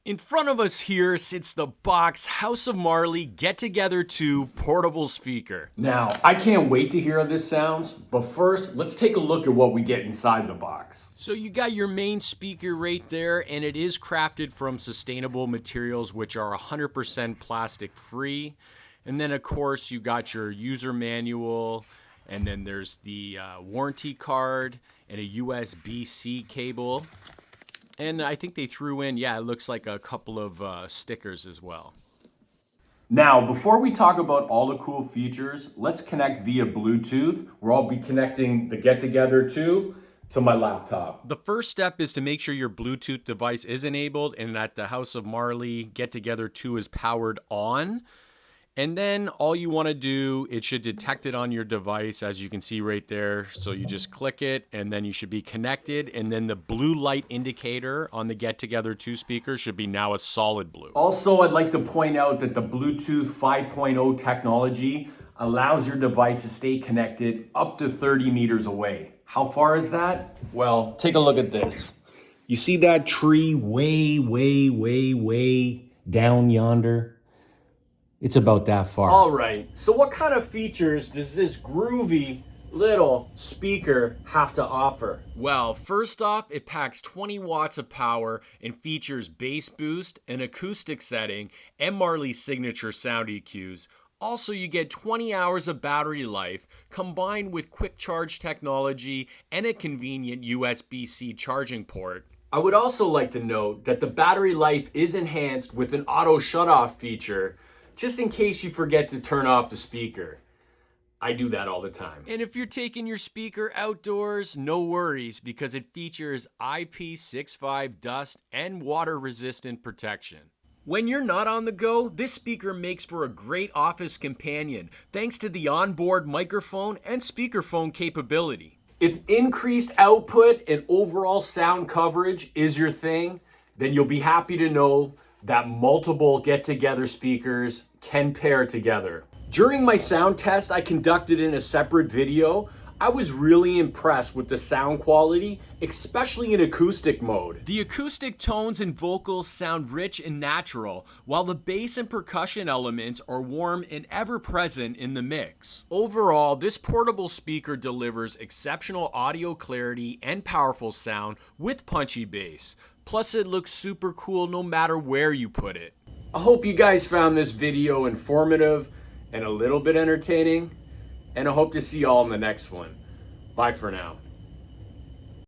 In front of us here sits the Box House of Marley Get Together 2 portable speaker. Now, I can't wait to hear how this sounds, but first, let's take a look at what we get inside the box. So you got your main speaker right there, and it is crafted from sustainable materials, which are 100% plastic free. And then of course you got your user manual, and then there's the warranty card and a USB-C cable. And I think they threw in, it looks like a couple of stickers as well. Now, before we talk about all the cool features, let's connect via Bluetooth, where I'll be connecting the Get Together 2 to my laptop. The first step is to make sure your Bluetooth device is enabled and that the House of Marley Get Together 2 is powered on. And then all you want to do, it should detect it on your device, as you can see right there. So you just click it and then you should be connected. And then the blue light indicator on the Get Together 2 speaker should be now a solid blue. Also, I'd like to point out that the Bluetooth 5.0 technology allows your device to stay connected up to 30 meters away. How far is that? Well, take a look at this. You see that tree way down yonder? It's about that far. All right, so what kind of features does this groovy little speaker have to offer? Well, first off, it packs 20 watts of power and features bass boost, an acoustic setting, and Marley Signature Sound EQs. Also, you get 20 hours of battery life combined with quick charge technology and a convenient USB-C charging port. I would also like to note that the battery life is enhanced with an auto-shutoff feature, just in case you forget to turn off the speaker. I do that all the time. And if you're taking your speaker outdoors, no worries, because it features IP65 dust and water resistant protection. When you're not on the go, this speaker makes for a great office companion, thanks to the onboard microphone and speakerphone capability. If increased output and overall sound coverage is your thing, then you'll be happy to know that multiple get-together speakers can pair together. During my sound test I conducted in a separate video, I was really impressed with the sound quality, especially in acoustic mode. The acoustic tones and vocals sound rich and natural, while the bass and percussion elements are warm and ever-present in the mix. Overall, this portable speaker delivers exceptional audio clarity and powerful sound with punchy bass. Plus, it looks super cool no matter where you put it. I hope you guys found this video informative and a little bit entertaining, and I hope to see you all in the next one. Bye for now.